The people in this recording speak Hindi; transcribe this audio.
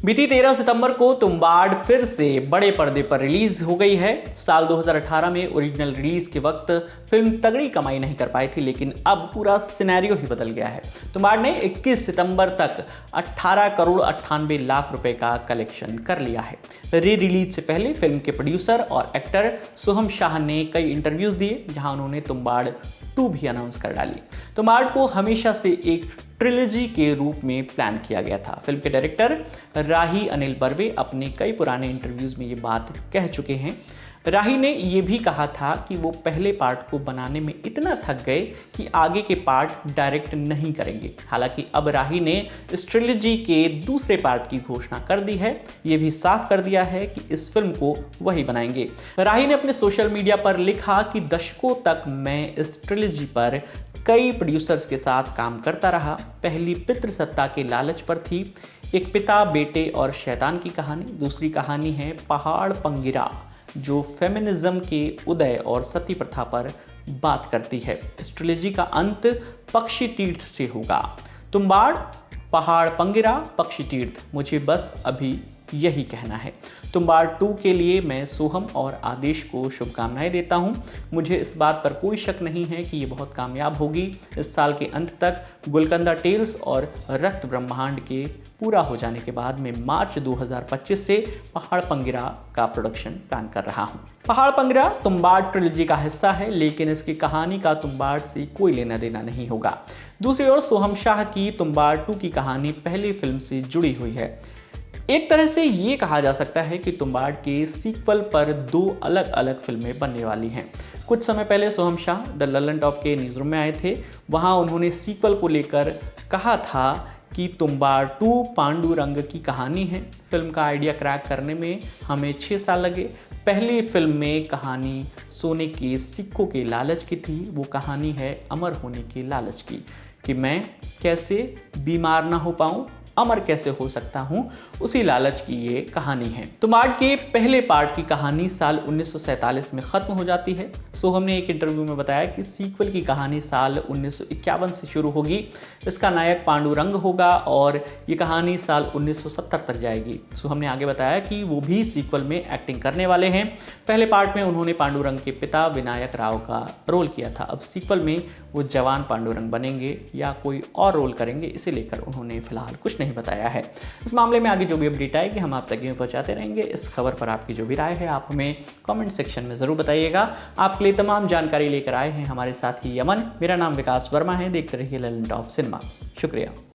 बीती 13 सितंबर को तुम्बाड़ फिर से बड़े पर्दे पर रिलीज हो गई है। साल 2018 में ओरिजिनल रिलीज के वक्त फिल्म तगड़ी कमाई नहीं कर पाई थी, लेकिन अब पूरा सिनेरियो ही बदल गया है। तुम्बाड़ ने 21 सितंबर तक 18 करोड़ 98 लाख रुपए का कलेक्शन कर लिया है। री रिलीज से पहले फिल्म के प्रोड्यूसर और एक्टर सोहम शाह ने कई इंटरव्यूज दिए, जहां उन्होंने तुम्बाड़ 2 भी अनाउंस कर डाली। तुम्बाड़ को हमेशा से एक ट्रिलॉजी के रूप में प्लान किया गया था। फिल्म के डायरेक्टर राही अनिल बर्वे अपने कई पुराने इंटरव्यूज में ये बात कह चुके हैं। राही ने ये भी कहा था कि वो पहले पार्ट को बनाने में इतना थक गए कि आगे के पार्ट डायरेक्ट नहीं करेंगे। हालांकि अब राही ने इस ट्रिलॉजी के दूसरे पार्ट की घोषणा कर दी है। ये भी साफ कर दिया है कि इस फिल्म को वही बनाएंगे। राही ने अपने सोशल मीडिया पर लिखा कि दशकों तक मैं इस ट्रिलॉजी पर कई प्रोड्यूसर्स के साथ काम करता रहा। पहली पितृसत्ता के लालच पर थी, एक पिता बेटे और शैतान की कहानी। दूसरी कहानी है पहाड़ पंगिरा, जो फेमिनिज्म के उदय और सती प्रथा पर बात करती है। इस ट्रिलॉजी का अंत पक्षी तीर्थ से होगा। तुम्बाड़, पहाड़ पंगिरा, पक्षी तीर्थ, मुझे बस अभी यही कहना है। तुम्बाड़ 2 के लिए मैं सोहम और आदेश को शुभकामनाएं देता हूं। मुझे इस बात पर कोई शक नहीं है कि ये बहुत कामयाब होगी। इस साल के अंत तक गुलकंदा टेल्स और रक्त ब्रह्मांड के पूरा हो जाने के बाद मैं मार्च 2025 से पहाड़ पंगिरा का प्रोडक्शन प्लान कर रहा हूं। पहाड़ पंगिरा तुम्बाड़ ट्रिलॉजी का हिस्सा है, लेकिन इसकी कहानी का तुम्बाड़ से कोई लेना देना नहीं होगा। दूसरी ओर सोहम शाह की तुम्बाड़ 2 की कहानी पहली फिल्म से जुड़ी हुई है। एक तरह से ये कहा जा सकता है कि तुम्बाड़ के सीक्वल पर 2 अलग अलग फिल्में बनने वाली हैं। कुछ समय पहले सोहम शाह द ललन टॉप के न्यूज़रूम में आए थे। वहाँ उन्होंने सीक्वल को लेकर कहा था कि तुम्बाड़ 2 पांडुरंग की कहानी है। फिल्म का आइडिया क्रैक करने में हमें 6 साल लगे। पहली फिल्म में कहानी सोने के सिक्कों के लालच की थी, वो कहानी है अमर होने के लालच की, कि मैं कैसे बीमार ना हो पाऊँ, अमर कैसे हो सकता हूं, उसी लालच की ये कहानी है। तुम्बाड़ के पहले पार्ट की कहानी साल 1947 में खत्म हो जाती है। सोहम ने एक इंटरव्यू में बताया कि सीक्वल की कहानी साल 1951 से शुरू होगी। इसका नायक पांडुरंग होगा और ये कहानी साल 1970 तक जाएगी। सोहम ने आगे बताया कि वो भी सीक्वल में एक्टिंग करने वाले हैं। पहले पार्ट में उन्होंने पांडुरंग के पिता विनायक राव का रोल किया था। अब सीक्वल में वो जवान पांडुरंग बनेंगे या कोई और रोल करेंगे, इसे लेकर उन्होंने फिलहाल कुछ नहीं बताया है। इस मामले में आगे जो भी अपडेट आएगी हम आप तक पहुंचाते रहेंगे। इस खबर पर आपकी जो भी राय है आप हमें कमेंट सेक्शन में जरूर बताइएगा। आपके लिए तमाम जानकारी लेकर आए हैं हमारे साथी यमन। मेरा नाम विकास वर्मा है। देखते रहिए ललन टॉप सिनेमा। शुक्रिया।